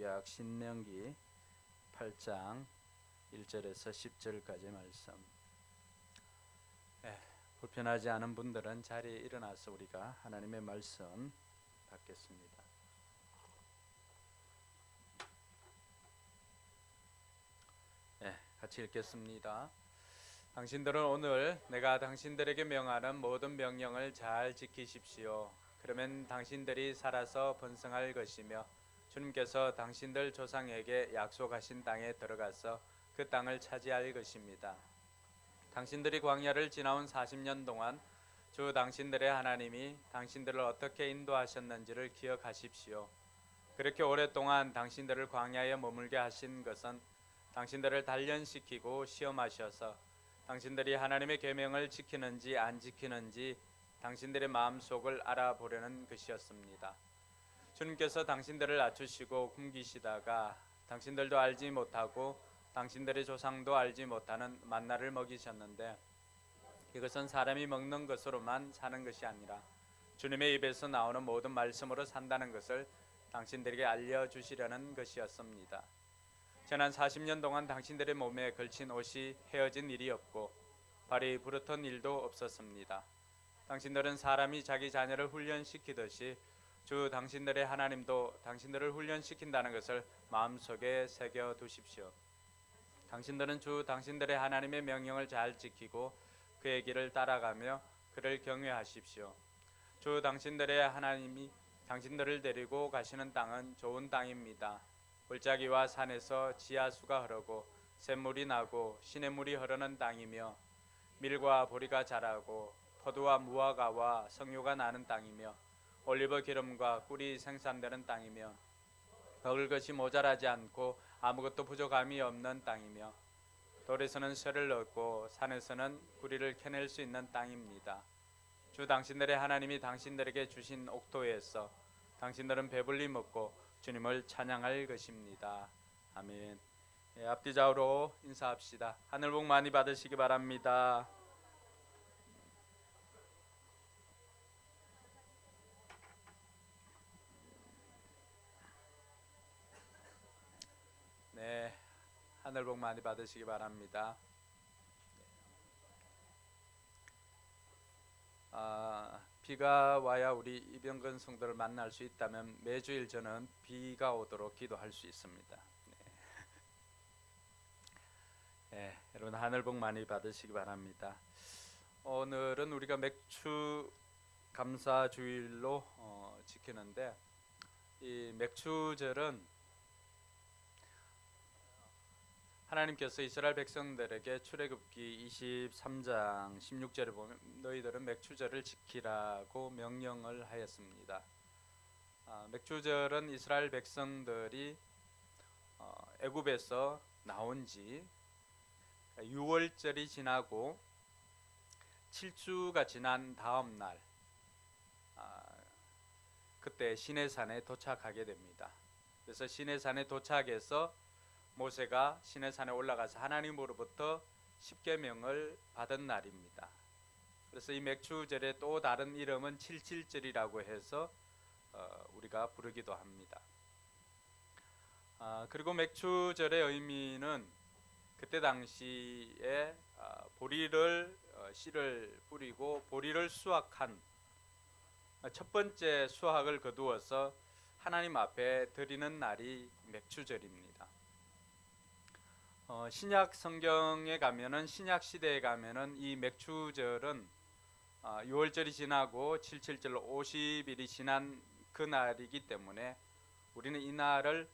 구약 신명기 8장 1절에서 10절까지 말씀. 불편하지 않은 분들은 자리에 일어나서 우리가 하나님의 말씀 받겠습니다. 같이 읽겠습니다. 당신들은 오늘 내가 당신들에게 명하는 모든 명령을 잘 지키십시오. 그러면 당신들이 살아서 번성할 것이며 주님께서 당신들 조상에게 약속하신 땅에 들어가서 그 땅을 차지할 것입니다. 당신들이 광야를 지나온 40년 동안 주 당신들의 하나님이 당신들을 어떻게 인도하셨는지를 기억하십시오. 그렇게 오랫동안 당신들을 광야에 머물게 하신 것은 당신들을 단련시키고 시험하셔서 당신들이 하나님의 계명을 지키는지 안 지키는지 당신들의 마음속을 알아보려는 것이었습니다. 주님께서 당신들을 낮추시고 숨기시다가 당신들도 알지 못하고 당신들의 조상도 알지 못하는 만나를 먹이셨는데, 이것은 사람이 먹는 것으로만 사는 것이 아니라 주님의 입에서 나오는 모든 말씀으로 산다는 것을 당신들에게 알려주시려는 것이었습니다. 지난 40년 동안 당신들의 몸에 걸친 옷이 헤어진 일이 없고 발이 부르턴 일도 없었습니다. 당신들은 사람이 자기 자녀를 훈련시키듯이 주 당신들의 하나님도 당신들을 훈련시킨다는 것을 마음속에 새겨두십시오. 당신들은 주 당신들의 하나님의 명령을 잘 지키고 그의 길을 따라가며 그를 경외하십시오. 주 당신들의 하나님이 당신들을 데리고 가시는 땅은 좋은 땅입니다. 골짜기와 산에서 지하수가 흐르고 샘물이 나고 시냇물이 흐르는 땅이며 밀과 보리가 자라고 포도와 무화과와 석류가 나는 땅이며 올리브 기름과 꿀이 생산되는 땅이며 먹을 것이 모자라지 않고 아무것도 부족함이 없는 땅이며 돌에서는 쇠를 얻고 산에서는 구리를 캐낼 수 있는 땅입니다. 주 당신들의 하나님이 당신들에게 주신 옥토에서 당신들은 배불리 먹고 주님을 찬양할 것입니다. 아멘. 앞뒤 좌우로 인사합시다. 하늘 복 많이 받으시기 바랍니다. 네, 하늘 복 많이 받으시기 바랍니다. 비가 와야 우리 이병근 성도를 만날 수 있다면 매주일 저는 비가 오도록 기도할 수 있습니다. 여러분 하늘 복 많이 받으시기 바랍니다. 오늘은 우리가 맥주 감사주일로 지키는데, 이 맥주절은 하나님께서 이스라엘 백성들에게 출애굽기 23장 16절에 보면 너희들은 맥주절을 지키라고 명령을 하였습니다. 맥주절은 이스라엘 백성들이 애굽에서 나온 지 6월절이 지나고 7주가 지난 다음 날, 그때 시내산에 도착하게 됩니다. 그래서 시내산에 도착해서 모세가 시내산에 올라가서 하나님으로부터 십계명을 받은 날입니다. 그래서 이 맥주절의 또 다른 이름은 칠칠절이라고 해서 우리가 부르기도 합니다. 그리고 맥주절의 의미는 그때 당시에 보리를 씨를 뿌리고 보리를 수확한 첫 번째 수확을 거두어서 하나님 앞에 드리는 날이 맥주절입니다. 신약 성경에 가면은, 신약 시대에 가면은 이 맥주절은 6월절이 지나고 77절로 50일이 지난 그 날이기 때문에 우리는 이 날을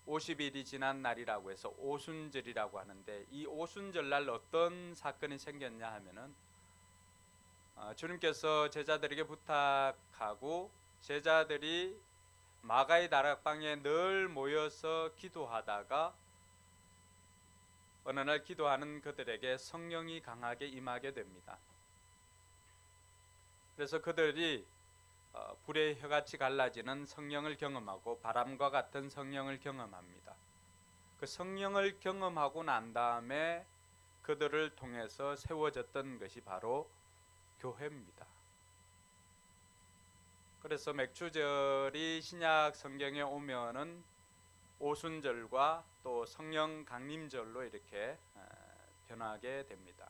50일이 지난 날이라고 해서 오순절이라고 하는데, 이 오순절날 어떤 사건이 생겼냐 하면은 주님께서 제자들에게 부탁하고 제자들이 마가의 다락방에 늘 모여서 기도하다가 어느 날 기도하는 그들에게 성령이 강하게 임하게 됩니다. 그래서 그들이 불의 혀같이 갈라지는 성령을 경험하고 바람과 같은 성령을 경험합니다. 그 성령을 경험하고 난 다음에 그들을 통해서 세워졌던 것이 바로 교회입니다. 그래서 맥주절이 신약 성경에 오면은 오순절과 또 성령 강림절로 이렇게 변하게 됩니다.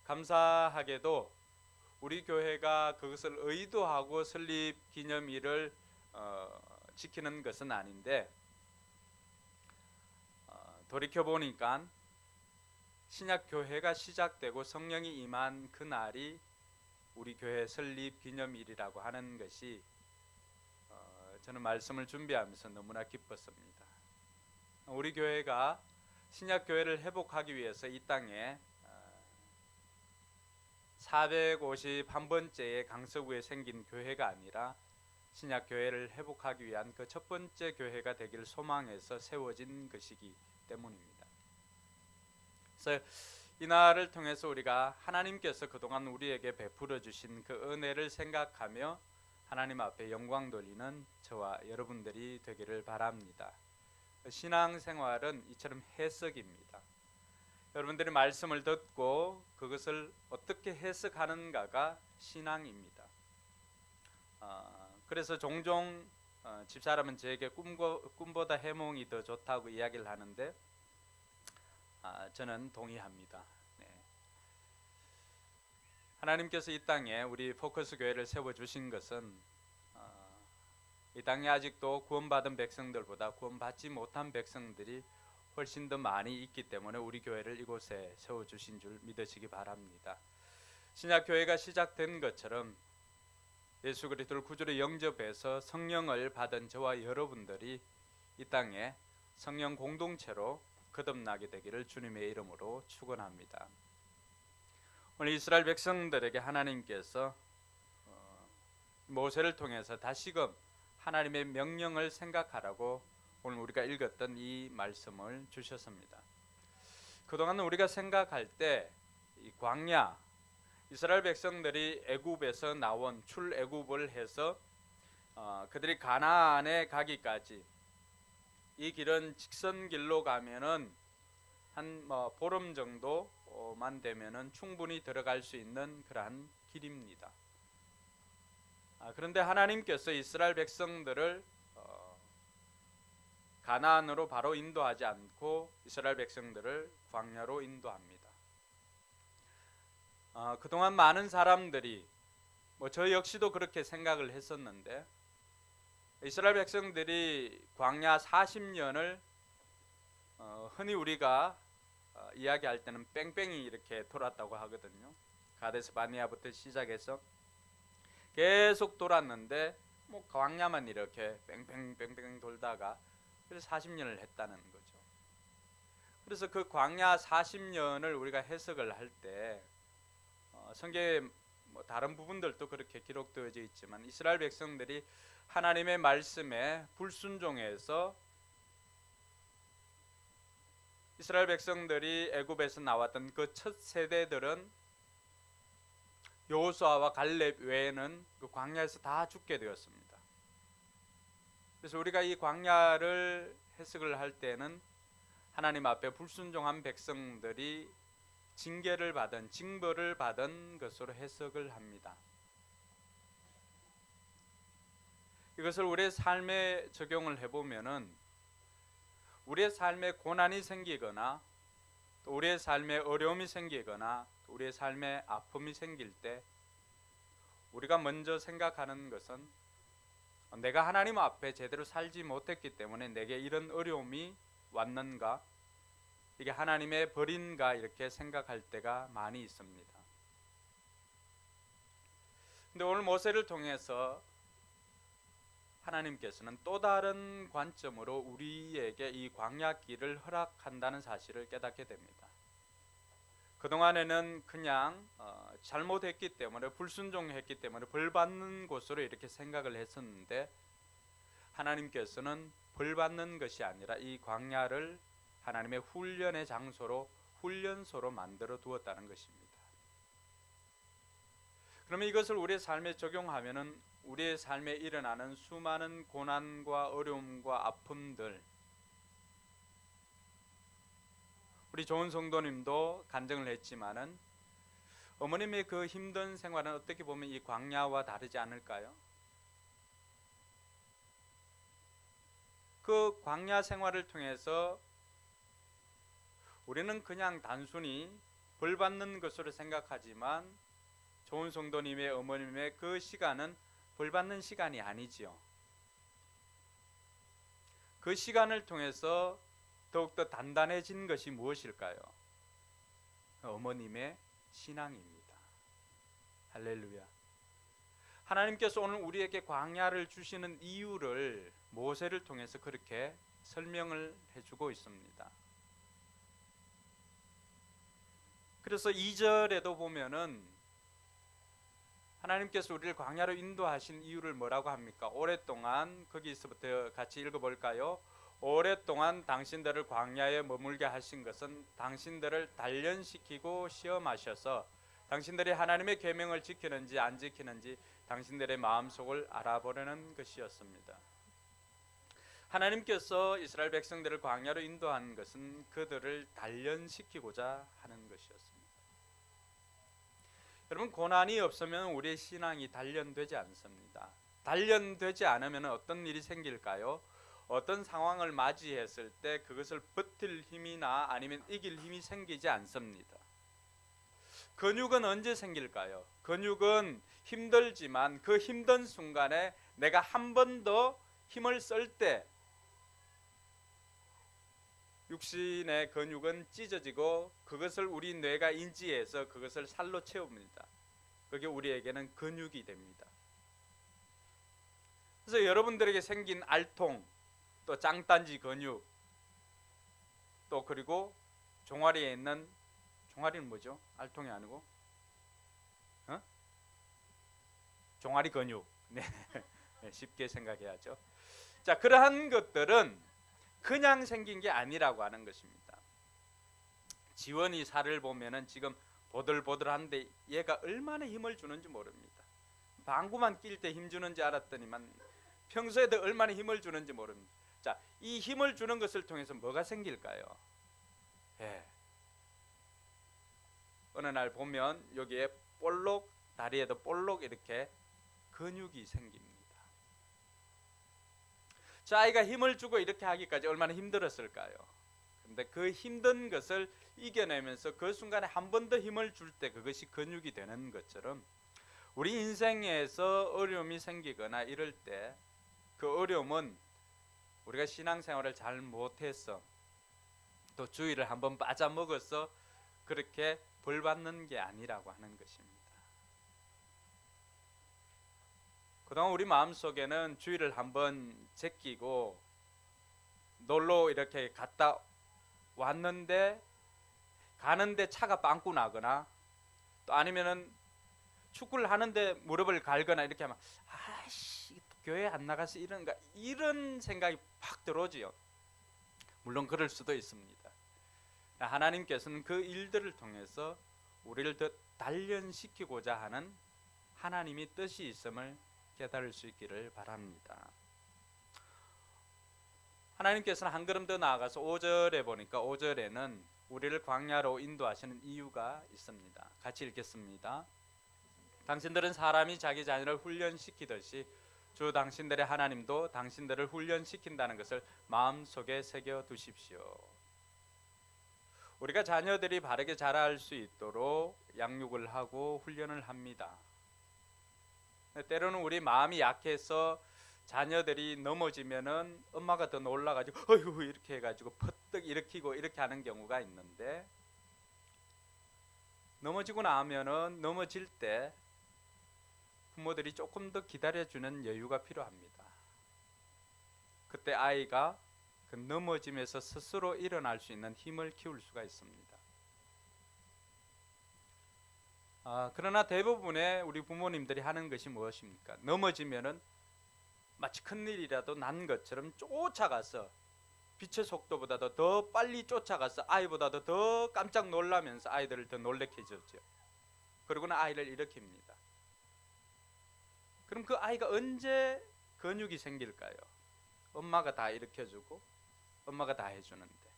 감사하게도 우리 교회가 그것을 의도하고 설립 기념일을 지키는 것은 아닌데, 돌이켜 보니까 신약 교회가 시작되고 성령이 임한 그 날이 우리 교회 설립 기념일이라고 하는 것이 저는 말씀을 준비하면서 너무나 기뻤습니다. 우리 교회가 신약 교회를 회복하기 위해서 이 땅에 451번째의 강서구에 생긴 교회가 아니라 신약 교회를 회복하기 위한 그 첫 번째 교회가 되기를 소망해서 세워진 것이기 때문입니다. 그래서 이 날을 통해서 우리가 하나님께서 그동안 우리에게 베풀어 주신 그 은혜를 생각하며 하나님 앞에 영광 돌리는 저와 여러분들이 되기를 바랍니다. 신앙생활은 이처럼 해석입니다. 여러분들이 말씀을 듣고 그것을 어떻게 해석하는가가 신앙입니다. 그래서 종종 집사람은 저에게 꿈보다 해몽이 더 좋다고 이야기를 하는데 저는 동의합니다. 네. 하나님께서 이 땅에 우리 포커스 교회를 세워주신 것은 이 땅에 아직도 구원받은 백성들보다 구원받지 못한 백성들이 훨씬 더 많이 있기 때문에 우리 교회를 이곳에 세워주신 줄 믿으시기 바랍니다. 신약 교회가 시작된 것처럼 예수 그리스도를 구주로 영접해서 성령을 받은 저와 여러분들이 이 땅에 성령 공동체로 거듭나게 되기를 주님의 이름으로 축원합니다. 오늘 이스라엘 백성들에게 하나님께서 모세를 통해서 다시금 하나님의 명령을 생각하라고 오늘 우리가 읽었던 이 말씀을 주셨습니다. 그동안 우리가 생각할 때 이 광야, 이스라엘 백성들이 애굽에서 나온 출애굽을 해서 그들이 가나안에 가기까지 이 길은 직선길로 가면은 한 보름 정도만 되면은 충분히 들어갈 수 있는 그러한 길입니다. 그런데 하나님께서 이스라엘 백성들을 가나안으로 바로 인도하지 않고 이스라엘 백성들을 광야로 인도합니다. 그동안 많은 사람들이 저 역시도 그렇게 생각을 했었는데 이스라엘 백성들이 광야 40년을 흔히 우리가 이야기할 때는 뺑뺑이 이렇게 돌았다고 하거든요. 가데스 바네아부터 시작해서 계속 돌았는데 광야만 이렇게 뺑뺑뺑뺑 돌다가 그래서 40년을 했다는 거죠. 그래서 그 광야 40년을 우리가 해석을 할 때 성경에 다른 부분들도 그렇게 기록되어져 있지만 이스라엘 백성들이 하나님의 말씀에 불순종해서 이스라엘 백성들이 애굽에서 나왔던 그 첫 세대들은 여호수아와 갈렙 외에는 그 광야에서 다 죽게 되었습니다. 그래서 우리가 이 광야를 해석을 할 때는 하나님 앞에 불순종한 백성들이 징계를 받은, 징벌을 받은 것으로 해석을 합니다. 이것을 우리의 삶에 적용을 해보면은 우리의 삶에 고난이 생기거나 또 우리의 삶에 어려움이 생기거나 우리의 삶에 아픔이 생길 때 우리가 먼저 생각하는 것은 내가 하나님 앞에 제대로 살지 못했기 때문에 내게 이런 어려움이 왔는가, 이게 하나님의 벌인가 이렇게 생각할 때가 많이 있습니다. 근데 오늘 모세를 통해서 하나님께서는 또 다른 관점으로 우리에게 이 광야길을 허락한다는 사실을 깨닫게 됩니다. 그동안에는 그냥 잘못했기 때문에, 불순종했기 때문에 벌받는 곳으로 이렇게 생각을 했었는데 하나님께서는 벌받는 것이 아니라 이 광야를 하나님의 훈련의 장소로, 훈련소로 만들어 두었다는 것입니다. 그러면 이것을 우리의 삶에 적용하면은 우리의 삶에 일어나는 수많은 고난과 어려움과 아픔들, 우리 좋은 성도님도 간증을 했지만은 어머님의 그 힘든 생활은 어떻게 보면 이 광야와 다르지 않을까요? 그 광야 생활을 통해서 우리는 그냥 단순히 벌 받는 것으로 생각하지만 좋은 성도님의 어머님의 그 시간은 벌 받는 시간이 아니지요. 그 시간을 통해서 더욱더 단단해진 것이 무엇일까요? 어머님의 신앙입니다. 할렐루야. 하나님께서 오늘 우리에게 광야를 주시는 이유를 모세를 통해서 그렇게 설명을 해주고 있습니다. 그래서 2절에도 보면은 하나님께서 우리를 광야로 인도하신 이유를 뭐라고 합니까? 오랫동안, 거기서부터 같이 읽어볼까요? 오랫동안 당신들을 광야에 머물게 하신 것은 당신들을 단련시키고 시험하셔서 당신들이 하나님의 계명을 지키는지 안 지키는지 당신들의 마음속을 알아보려는 것이었습니다. 하나님께서 이스라엘 백성들을 광야로 인도한 것은 그들을 단련시키고자 하는 것이었습니다. 여러분, 고난이 없으면 우리의 신앙이 단련되지 않습니다. 단련되지 않으면 어떤 일이 생길까요? 어떤 상황을 맞이했을 때 그것을 버틸 힘이나 아니면 이길 힘이 생기지 않습니다. 근육은 언제 생길까요? 근육은 힘들지만 그 힘든 순간에 내가 한 번 더 힘을 쓸 때 육신의 근육은 찢어지고 그것을 우리 뇌가 인지해서 그것을 살로 채웁니다. 그게 우리에게는 근육이 됩니다. 그래서 여러분들에게 생긴 알통, 또 짱단지 근육, 또 그리고 종아리에 있는, 종아리는 뭐죠? 알통이 아니고 종아리 근육. 네. 쉽게 생각해야죠. 자, 그러한 것들은 그냥 생긴 게 아니라고 하는 것입니다. 지원이 살을 보면은 지금 보들보들한데 얘가 얼마나 힘을 주는지 모릅니다. 방구만 낄 때 힘 주는지 알았더니만 평소에도 얼마나 힘을 주는지 모릅니다. 자, 이 힘을 주는 것을 통해서 뭐가 생길까요? 어느 날 보면 여기에 볼록, 다리에도 볼록 이렇게 근육이 생깁니다. 자, 아이가 힘을 주고 이렇게 하기까지 얼마나 힘들었을까요? 근데 그 힘든 것을 이겨내면서 그 순간에 한 번 더 힘을 줄 때 그것이 근육이 되는 것처럼 우리 인생에서 어려움이 생기거나 이럴 때 그 어려움은 우리가 신앙생활을 잘 못해서 또 주의를 한번 빠져먹어서 그렇게 벌 받는 게 아니라고 하는 것입니다. 그동안 우리 마음속에는 주의를 한번 제끼고 놀러 이렇게 갔다 왔는데 가는데 차가 빵꾸 나거나 또 아니면은 축구를 하는데 무릎을 갈거나 이렇게 하면 아씨 교회 안 나가서 이런 생각이 팍 들어오지요. 물론 그럴 수도 있습니다. 하나님께서는 그 일들을 통해서 우리를 더 단련시키고자 하는 하나님의 뜻이 있음을 깨달을 수 있기를 바랍니다. 하나님께서는 한 걸음 더 나아가서 5절에 보니까 5절에는 우리를 광야로 인도하시는 이유가 있습니다. 같이 읽겠습니다. 당신들은 사람이 자기 자녀를 훈련시키듯이 주 당신들의 하나님도 당신들을 훈련시킨다는 것을 마음속에 새겨 두십시오. 우리가 자녀들이 바르게 자랄 수 있도록 양육을 하고 훈련을 합니다. 때로는 우리 마음이 약해서 자녀들이 넘어지면은 엄마가 더 놀라가지고 어휴 이렇게 해가지고 퍼뜩 일으키고 이렇게 하는 경우가 있는데, 넘어지고 나면은 넘어질 때 부모들이 조금 더 기다려주는 여유가 필요합니다. 그때 아이가 그 넘어짐에서 스스로 일어날 수 있는 힘을 키울 수가 있습니다. 그러나 대부분의 우리 부모님들이 하는 것이 무엇입니까? 넘어지면은 마치 큰일이라도 난 것처럼 쫓아가서 빛의 속도보다도 더 빨리 쫓아가서 아이보다도 더 깜짝 놀라면서 아이들을 더 놀래켜 줬죠. 그러고는 아이를 일으킵니다. 그럼 그 아이가 언제 근육이 생길까요? 엄마가 다 일으켜주고 엄마가 다 해주는데,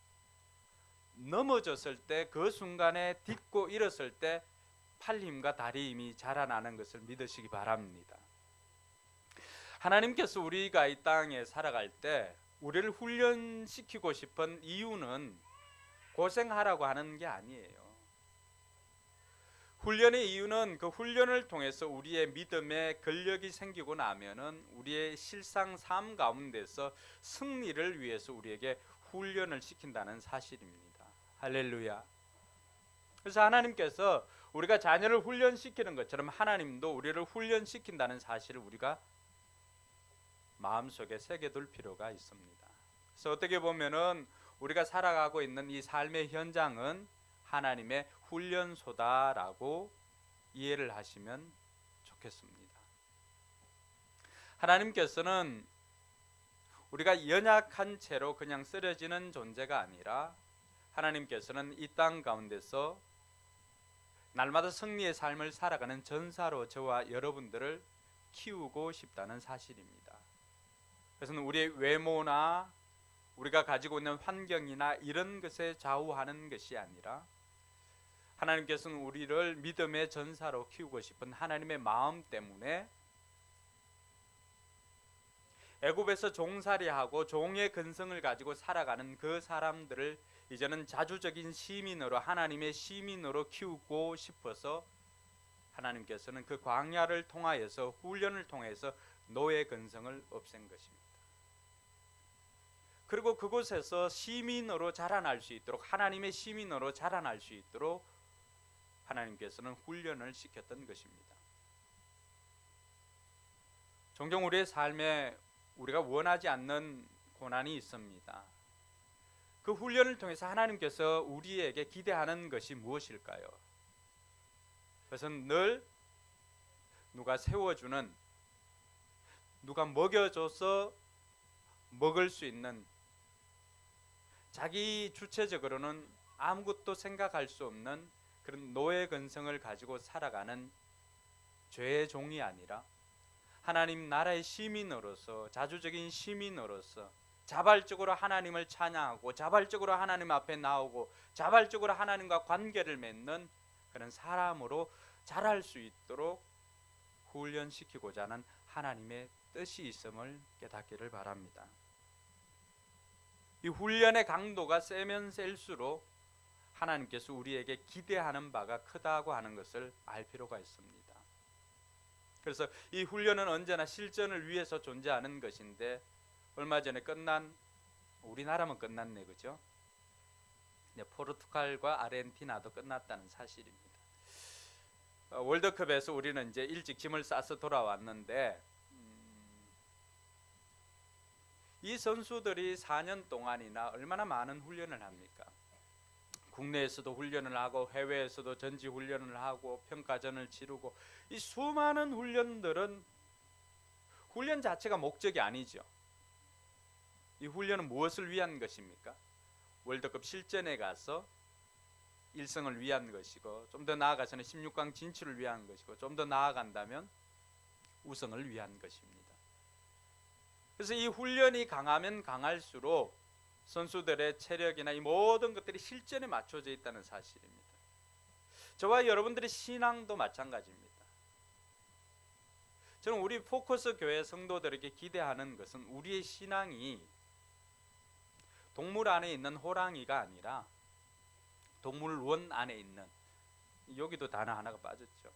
넘어졌을 때 그 순간에 딛고 일었을 때 팔 힘과 다리 힘이 자라나는 것을 믿으시기 바랍니다. 하나님께서 우리가 이 땅에 살아갈 때 우리를 훈련시키고 싶은 이유는 고생하라고 하는 게 아니에요. 훈련의 이유는 그 훈련을 통해서 우리의 믿음에 근력이 생기고 나면은 우리의 실상 삶 가운데서 승리를 위해서 우리에게 훈련을 시킨다는 사실입니다. 할렐루야. 그래서 하나님께서 우리가 자녀를 훈련시키는 것처럼 하나님도 우리를 훈련시킨다는 사실을 우리가 마음속에 새겨둘 필요가 있습니다. 그래서 어떻게 보면은 우리가 살아가고 있는 이 삶의 현장은 하나님의 훈련소다라고 이해를 하시면 좋겠습니다. 하나님께서는 우리가 연약한 채로 그냥 쓰러지는 존재가 아니라 하나님께서는 이 땅 가운데서 날마다 승리의 삶을 살아가는 전사로 저와 여러분들을 키우고 싶다는 사실입니다. 그래서 우리의 외모나 우리가 가지고 있는 환경이나 이런 것에 좌우하는 것이 아니라 하나님께서는 우리를 믿음의 전사로 키우고 싶은 하나님의 마음 때문에 애굽에서 종살이하고 종의 근성을 가지고 살아가는 그 사람들을 이제는 자주적인 시민으로 하나님의 시민으로 키우고 싶어서 하나님께서는 그 광야를 통하여서 훈련을 통해서 노예 근성을 없앤 것입니다. 그리고 그곳에서 시민으로 자라날 수 있도록 하나님의 시민으로 자라날 수 있도록 하나님께서는 훈련을 시켰던 것입니다. 종종 우리의 삶에 우리가 원하지 않는 고난이 있습니다. 그 훈련을 통해서 하나님께서 우리에게 기대하는 것이 무엇일까요? 그것은 늘 누가 세워주는, 누가 먹여줘서 먹을 수 있는, 자기 주체적으로는 아무것도 생각할 수 없는 그런 노예 근성을 가지고 살아가는 죄의 종이 아니라 하나님 나라의 시민으로서, 자주적인 시민으로서 자발적으로 하나님을 찬양하고 자발적으로 하나님 앞에 나오고 자발적으로 하나님과 관계를 맺는 그런 사람으로 자랄 수 있도록 훈련시키고자 하는 하나님의 뜻이 있음을 깨닫기를 바랍니다. 이 훈련의 강도가 세면 셀수록 하나님께서 우리에게 기대하는 바가 크다고 하는 것을 알 필요가 있습니다. 그래서 이 훈련은 언제나 실전을 위해서 존재하는 것인데 얼마 전에 끝난, 우리나라만 끝났네, 그죠? 포르투갈과 아르헨티나도 끝났다는 사실입니다. 월드컵에서 우리는 이제 일찍 짐을 싸서 돌아왔는데 이 선수들이 4년 동안이나 얼마나 많은 훈련을 합니까? 국내에서도 훈련을 하고 해외에서도 전지 훈련을 하고 평가전을 치르고 이 수많은 훈련들은 훈련 자체가 목적이 아니죠. 이 훈련은 무엇을 위한 것입니까? 월드컵 실전에 가서 1승을 위한 것이고 좀 더 나아가서는 16강 진출을 위한 것이고 좀 더 나아간다면 우승을 위한 것입니다. 그래서 이 훈련이 강하면 강할수록 선수들의 체력이나 이 모든 것들이 실전에 맞춰져 있다는 사실입니다. 저와 여러분들의 신앙도 마찬가지입니다. 저는 우리 포커스 교회 성도들에게 기대하는 것은 우리의 신앙이 동물 안에 있는 호랑이가 아니라 동물원 안에 있는, 여기도 단어 하나가 빠졌죠.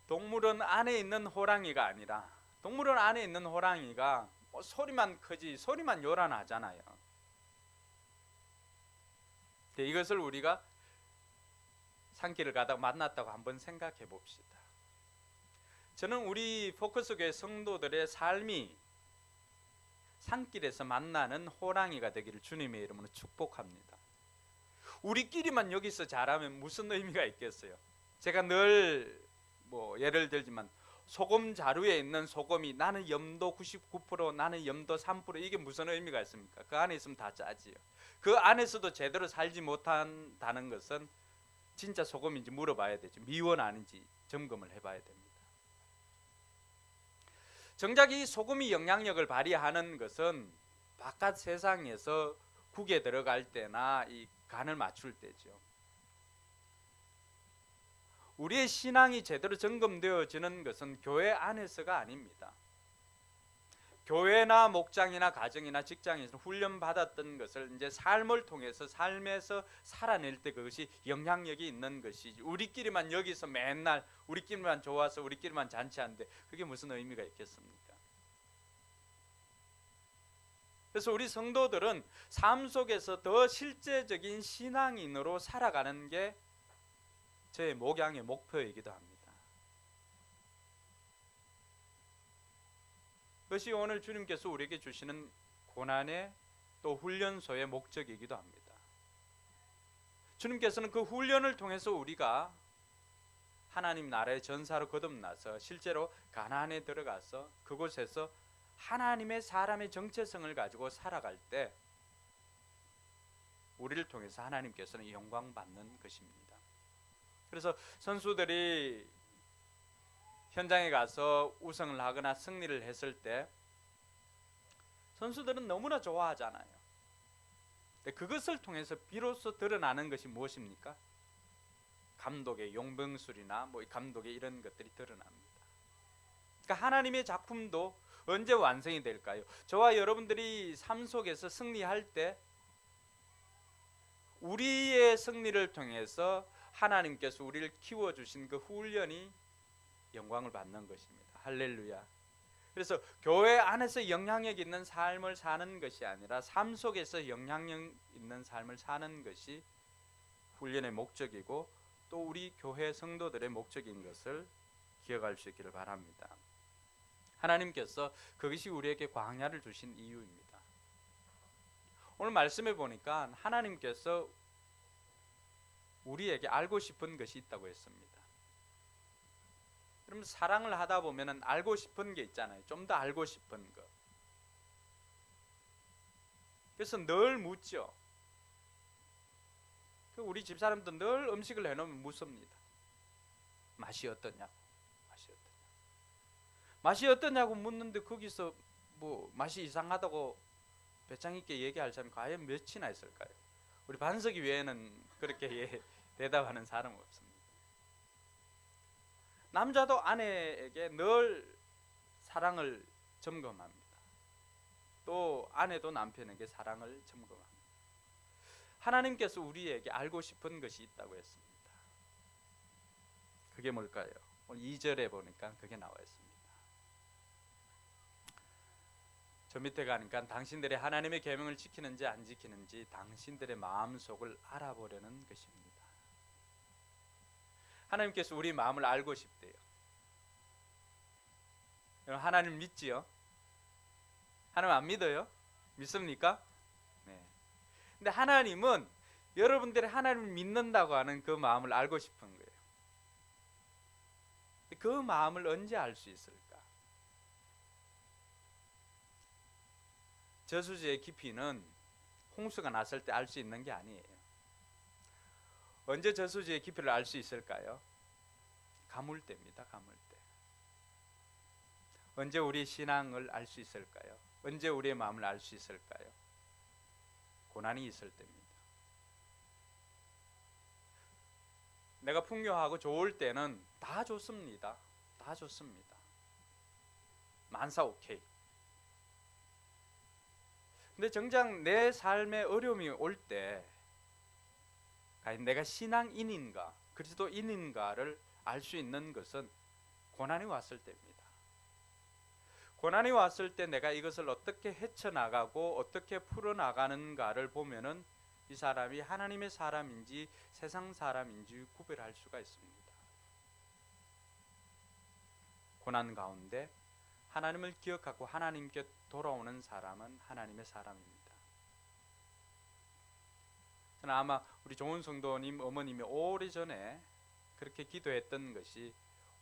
동물원 안에 있는 호랑이가 아니라 동물원 안에 있는 호랑이가 소리만 크지 소리만 요란하잖아요. 이것을 우리가 산길을 가다가 만났다고 한번 생각해 봅시다. 저는 우리 포커스교회 성도들의 삶이 산길에서 만나는 호랑이가 되기를 주님의 이름으로 축복합니다. 우리끼리만 여기서 자라면 무슨 의미가 있겠어요? 제가 늘 예를 들지만 소금 자루에 있는 소금이 나는 염도 99%, 나는 염도 3%, 이게 무슨 의미가 있습니까? 그 안에 있으면 다 짜지요. 그 안에서도 제대로 살지 못한다는 것은 진짜 소금인지 물어봐야 되죠. 미원 아닌지 점검을 해봐야 됩니다. 정작 이 소금이 영향력을 발휘하는 것은 바깥 세상에서 국에 들어갈 때나 이 간을 맞출 때죠. 우리의 신앙이 제대로 점검되어지는 것은 교회 안에서가 아닙니다. 교회나 목장이나 가정이나 직장에서 훈련받았던 것을 이제 삶을 통해서 삶에서 살아낼 때 그것이 영향력이 있는 것이지, 우리끼리만 여기서 맨날 우리끼리만 좋아서 우리끼리만 잔치하는데 그게 무슨 의미가 있겠습니까? 그래서 우리 성도들은 삶 속에서 더 실제적인 신앙인으로 살아가는 게 제 목양의 목표이기도 합니다. 그것이 오늘 주님께서 우리에게 주시는 고난의 또 훈련소의 목적이기도 합니다. 주님께서는 그 훈련을 통해서 우리가 하나님 나라의 전사로 거듭나서 실제로 가나안에 들어가서 그곳에서 하나님의 사람의 정체성을 가지고 살아갈 때 우리를 통해서 하나님께서는 영광 받는 것입니다. 그래서 선수들이 현장에 가서 우승을 하거나 승리를 했을 때 선수들은 너무나 좋아하잖아요. 근데 그것을 통해서 비로소 드러나는 것이 무엇입니까? 감독의 용병술이나 감독의 이런 것들이 드러납니다. 그러니까 하나님의 작품도 언제 완성이 될까요? 저와 여러분들이 삶 속에서 승리할 때 우리의 승리를 통해서 하나님께서 우리를 키워주신 그 훈련이 영광을 받는 것입니다. 할렐루야. 그래서 교회 안에서 영향력 있는 삶을 사는 것이 아니라 삶 속에서 영향력 있는 삶을 사는 것이 훈련의 목적이고 또 우리 교회 성도들의 목적인 것을 기억할 수 있기를 바랍니다. 하나님께서 그것이 우리에게 광야를 주신 이유입니다. 오늘 말씀해 보니까 하나님께서 우리에게 알고 싶은 것이 있다고 했습니다. 그럼 사랑을 하다 보면 알고 싶은 게 있잖아요. 좀 더 알고 싶은 것. 그래서 늘 묻죠. 우리 집사람도 늘 음식을 해놓으면 묻습니다. 맛이 어떠냐고. 맛이 어떠냐고 묻는데 거기서 맛이 이상하다고 배짱 있게 얘기할 사람이 과연 몇이나 있을까요? 우리 반석이 외에는 그렇게 대답하는 사람은 없습니다. 남자도 아내에게 늘 사랑을 점검합니다. 또 아내도 남편에게 사랑을 점검합니다. 하나님께서 우리에게 알고 싶은 것이 있다고 했습니다. 그게 뭘까요? 오늘 2절에 보니까 그게 나와 있습니다. 저 밑에 가니까 당신들이 하나님의 계명을 지키는지 안 지키는지 당신들의 마음속을 알아보려는 것입니다. 하나님께서 우리 마음을 알고 싶대요. 여러분 하나님 믿지요? 하나님 안 믿어요? 믿습니까? 네. 근데 하나님은 여러분들이 하나님을 믿는다고 하는 그 마음을 알고 싶은 거예요. 그 마음을 언제 알 수 있을까? 저수지의 깊이는 홍수가 났을 때 알 수 있는 게 아니에요. 언제 저수지의 깊이를 알 수 있을까요? 가물때입니다. 가물때. 언제 우리의 신앙을 알 수 있을까요? 언제 우리의 마음을 알 수 있을까요? 고난이 있을 때입니다. 내가 풍요하고 좋을 때는 다 좋습니다. 다 좋습니다. 만사 오케이. 근데 정작 내 삶에 어려움이 올 때 내가 신앙인인가 그리스도인인가를 알 수 있는 것은 고난이 왔을 때입니다. 고난이 왔을 때 내가 이것을 어떻게 헤쳐나가고 어떻게 풀어나가는가를 보면은 이 사람이 하나님의 사람인지 세상 사람인지 구별할 수가 있습니다. 고난 가운데 하나님을 기억하고 하나님께 돌아오는 사람은 하나님의 사람입니다. 저는 아마 우리 좋은 성도님 어머님이 오래전에 그렇게 기도했던 것이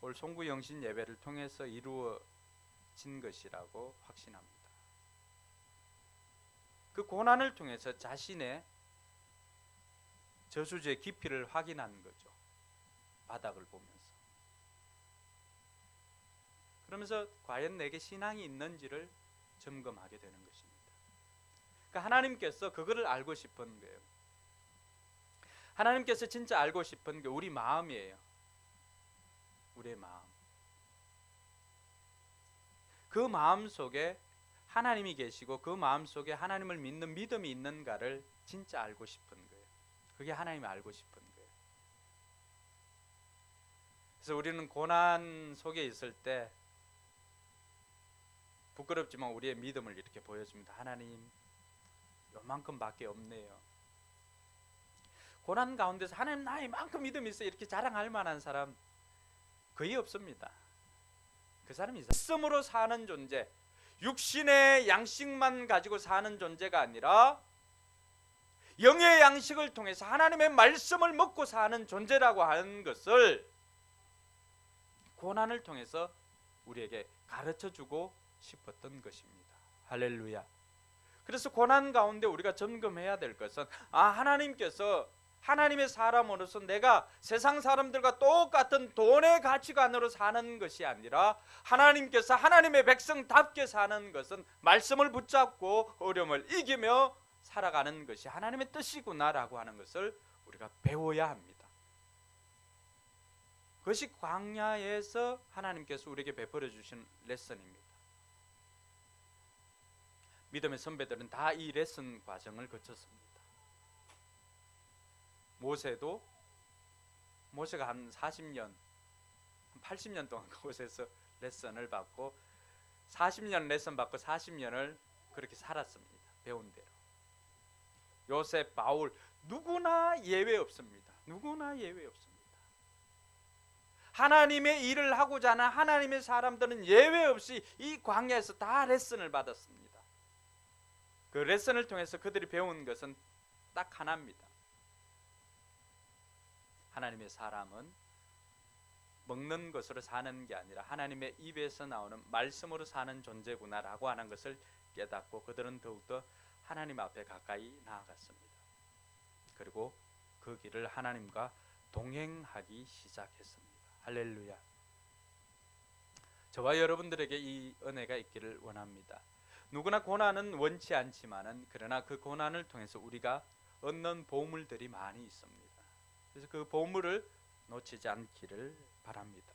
올 송구영신 예배를 통해서 이루어진 것이라고 확신합니다. 그 고난을 통해서 자신의 저수지의 깊이를 확인한 거죠. 바닥을 보면서. 그러면서 과연 내게 신앙이 있는지를 점검하게 되는 것입니다. 그러니까 하나님께서 그거를 알고 싶은 거예요. 하나님께서 진짜 알고 싶은 게 우리 마음이에요. 우리의 마음. 그 마음 속에 하나님이 계시고 그 마음 속에 하나님을 믿는 믿음이 있는가를 진짜 알고 싶은 거예요. 그게 하나님이 알고 싶은 거예요. 그래서 우리는 고난 속에 있을 때 부끄럽지만 우리의 믿음을 이렇게 보여줍니다. 하나님, 요만큼밖에 없네요. 고난 가운데서 하나님 나 이만큼 믿음이 있어 이렇게 자랑할 만한 사람 거의 없습니다. 그 사람이 말씀으로 사는 존재, 육신의 양식만 가지고 사는 존재가 아니라 영의 양식을 통해서 하나님의 말씀을 먹고 사는 존재라고 하는 것을 고난을 통해서 우리에게 가르쳐주고 싶었던 것입니다. 할렐루야. 그래서 고난 가운데 우리가 점검해야 될 것은 하나님께서 하나님의 사람으로서 내가 세상 사람들과 똑같은 돈의 가치관으로 사는 것이 아니라 하나님께서 하나님의 백성답게 사는 것은 말씀을 붙잡고 어려움을 이기며 살아가는 것이 하나님의 뜻이구나라고 하는 것을 우리가 배워야 합니다. 그것이 광야에서 하나님께서 우리에게 베풀어 주신 레슨입니다. 믿음의 선배들은 다 이 레슨 과정을 거쳤습니다. 모세가 한 40년, 한 80년 동안 그곳에서 레슨을 받고 40년 레슨 받고 40년을 그렇게 살았습니다. 배운 대로. 요셉, 바울 누구나 예외 없습니다. 누구나 예외 없습니다. 하나님의 일을 하고자 하는 하나님의 사람들은 예외 없이 이 광야에서 다 레슨을 받았습니다. 그 레슨을 통해서 그들이 배운 것은 딱 하나입니다. 하나님의 사람은 먹는 것으로 사는 게 아니라 하나님의 입에서 나오는 말씀으로 사는 존재구나라고 하는 것을 깨닫고 그들은 더욱더 하나님 앞에 가까이 나아갔습니다. 그리고 그 길을 하나님과 동행하기 시작했습니다. 할렐루야. 저와 여러분들에게 이 은혜가 있기를 원합니다. 누구나 고난은 원치 않지만은 그러나 그 고난을 통해서 우리가 얻는 보물들이 많이 있습니다. 그래서 그 보물을 놓치지 않기를 바랍니다.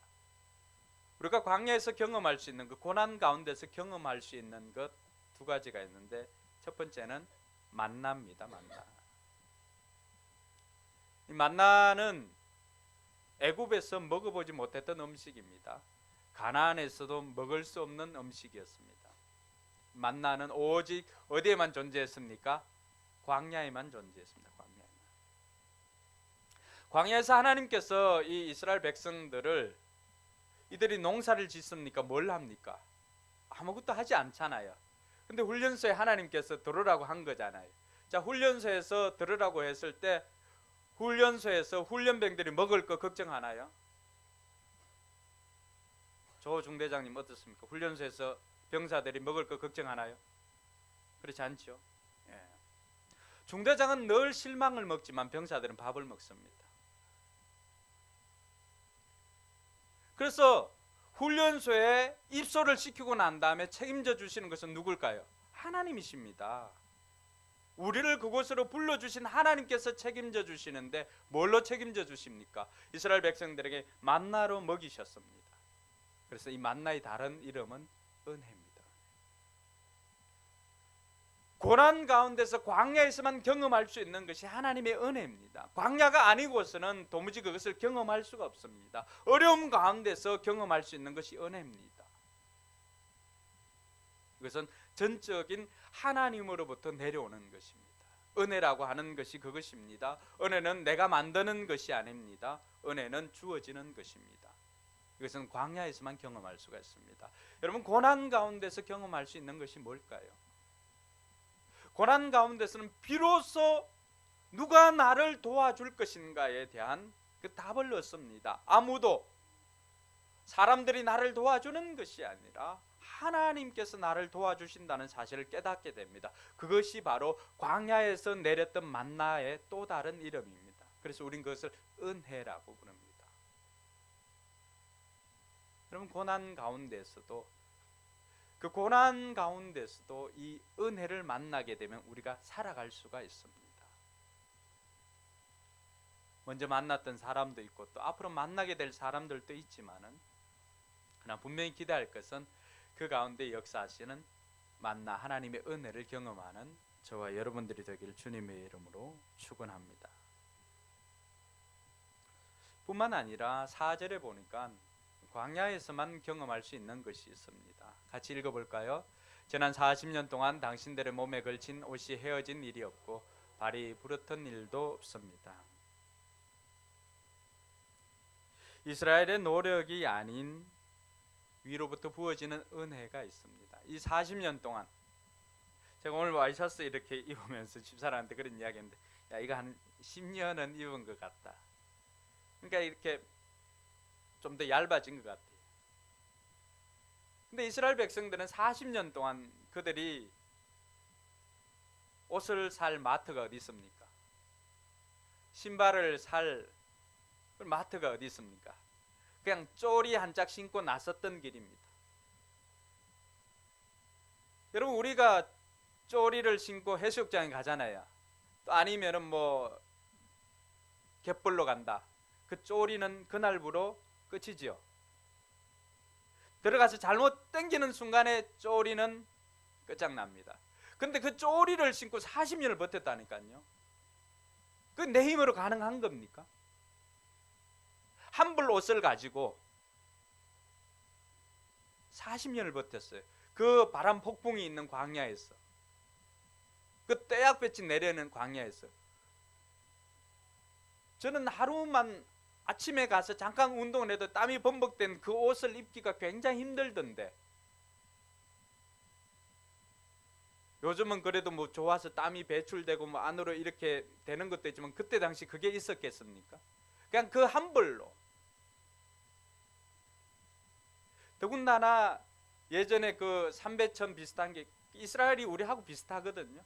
우리가 광야에서 경험할 수 있는 그 고난 가운데서 경험할 수 있는 것 두 가지가 있는데 첫 번째는 만나입니다. 만나. 이 만나는 애굽에서 먹어보지 못했던 음식입니다. 가나안에서도 먹을 수 없는 음식이었습니다. 만나는 오직 어디에만 존재했습니까? 광야에만 존재했습니다. 광야에서 하나님께서 이 이스라엘 백성들을 이들이 농사를 짓습니까? 뭘 합니까? 아무것도 하지 않잖아요. 근데 훈련소에 하나님께서 들으라고 한 거잖아요. 자, 훈련소에서 들으라고 했을 때 훈련소에서 훈련병들이 먹을 거 걱정하나요? 조 중대장님 어떻습니까? 훈련소에서 병사들이 먹을 거 걱정하나요? 그렇지 않죠. 예. 중대장은 늘 실망을 먹지만 병사들은 밥을 먹습니다. 그래서 훈련소에 입소를 시키고 난 다음에 책임져 주시는 것은 누굴까요? 하나님이십니다. 우리를 그곳으로 불러주신 하나님께서 책임져 주시는데 뭘로 책임져 주십니까? 이스라엘 백성들에게 만나로 먹이셨습니다. 그래서 이 만나의 다른 이름은 은혜입니다. 고난 가운데서 광야에서만 경험할 수 있는 것이 하나님의 은혜입니다. 광야가 아니고서는 도무지 그것을 경험할 수가 없습니다. 어려움 가운데서 경험할 수 있는 것이 은혜입니다. 이것은 전적인 하나님으로부터 내려오는 것입니다. 은혜라고 하는 것이 그것입니다. 은혜는 내가 만드는 것이 아닙니다. 은혜는 주어지는 것입니다. 이것은 광야에서만 경험할 수가 있습니다. 여러분, 고난 가운데서 경험할 수 있는 것이 뭘까요? 고난 가운데서는 비로소 누가 나를 도와줄 것인가에 대한 그 답을 얻습니다. 아무도, 사람들이 나를 도와주는 것이 아니라 하나님께서 나를 도와주신다는 사실을 깨닫게 됩니다. 그것이 바로 광야에서 내렸던 만나의 또 다른 이름입니다. 그래서 우린 그것을 은혜라고 부릅니다. 여러분, 고난 가운데서도 그 고난 가운데서도 이 은혜를 만나게 되면 우리가 살아갈 수가 있습니다. 먼저 만났던 사람도 있고 또 앞으로 만나게 될 사람들도 있지만은, 그러나 분명히 기대할 것은 그 가운데 역사하시는 만나 하나님의 은혜를 경험하는 저와 여러분들이 되길 주님의 이름으로 축원합니다. 뿐만 아니라 4절에 보니까 광야에서만 경험할 수 있는 것이 있습니다. 같이 읽어볼까요? 지난 40년 동안 당신들의 몸에 걸친 옷이 헤어진 일이 없고 발이 부르튼 일도 없습니다. 이스라엘의 노력이 아닌 위로부터 부어지는 은혜가 있습니다. 이 40년 동안 제가 오늘 와이셔츠 이렇게 입으면서 집사람한테 그런 이야기했는데, 야, 이거 한 10년은 입은 것 같다. 그러니까 이렇게 좀 더 얇아진 것 같아요. 근데 이스라엘 백성들은 40년 동안 그들이 옷을 살 마트가 어디 있습니까? 신발을 살 마트가 어디 있습니까? 그냥 쪼리 한 짝 신고 나섰던 길입니다. 여러분, 우리가 쪼리를 신고 해수욕장에 가잖아요. 또 아니면은 뭐 갯벌로 간다. 그 쪼리는 그날부로 끝이지요. 들어가서 잘못 당기는 순간에 쪼리는 끝장납니다. 근데 그 쪼리를 신고 40년을 버텼다니까요. 그 내 힘으로 가능한 겁니까? 한 벌 옷을 가지고 40년을 버텼어요. 그 바람 폭풍이 있는 광야에서, 그 떼약볕이 내려는 광야에서. 저는 하루만 아침에 가서 잠깐 운동을 해도 땀이 범벅된 그 옷을 입기가 굉장히 힘들던데, 요즘은 그래도 뭐 좋아서 땀이 배출되고 뭐 안으로 이렇게 되는 것도 있지만, 그때 당시 그게 있었겠습니까? 그냥 그 한 벌로. 더군다나 예전에 그 삼배천 비슷한 게 이스라엘이 우리하고 비슷하거든요.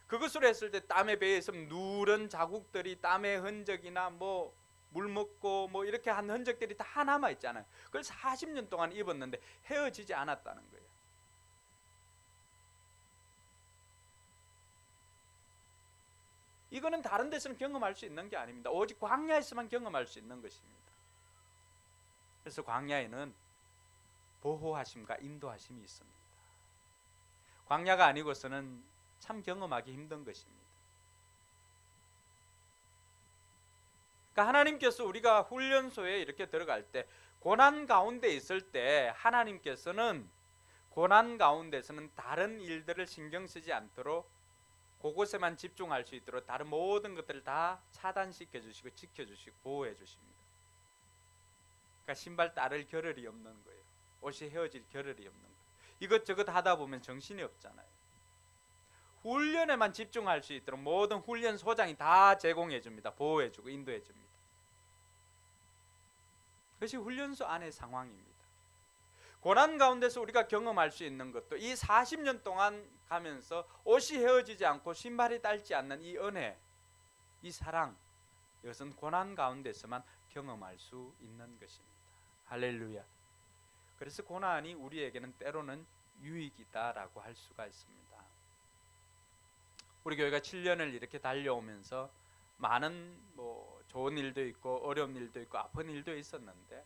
그것으로 했을 때 땀에 배에서 누런 자국들이, 땀의 흔적이나 뭐 물 먹고 뭐 이렇게 한 흔적들이 다 남아 있잖아요. 그걸 40년 동안 입었는데 헤어지지 않았다는 거예요. 이거는 다른 데서는 경험할 수 있는 게 아닙니다. 오직 광야에서만 경험할 수 있는 것입니다. 그래서 광야에는 보호하심과 인도하심이 있습니다. 광야가 아니고서는 참 경험하기 힘든 것입니다. 그러니까 하나님께서 우리가 훈련소에 이렇게 들어갈 때, 고난 가운데 있을 때 하나님께서는 고난 가운데서는 다른 일들을 신경 쓰지 않도록 그곳에만 집중할 수 있도록 다른 모든 것들을 다 차단시켜 주시고 지켜주시고 보호해 주십니다. 그러니까 신발 따를 겨를이 없는 거예요. 옷이 헤어질 겨를이 없는 거예요. 이것저것 하다 보면 정신이 없잖아요. 훈련에만 집중할 수 있도록 모든 훈련 소장이 다 제공해 줍니다. 보호해 주고 인도해 줍니다. 그것이 훈련소 안의 상황입니다. 고난 가운데서 우리가 경험할 수 있는 것도, 이 40년 동안 가면서 옷이 헤어지지 않고 신발이 닳지 않는 이 은혜, 이 사랑, 이것은 고난 가운데서만 경험할 수 있는 것입니다. 할렐루야. 그래서 고난이 우리에게는 때로는 유익이다라고 할 수가 있습니다. 우리 교회가 7년을 이렇게 달려오면서 많은 뭐 좋은 일도 있고 어려운 일도 있고 아픈 일도 있었는데,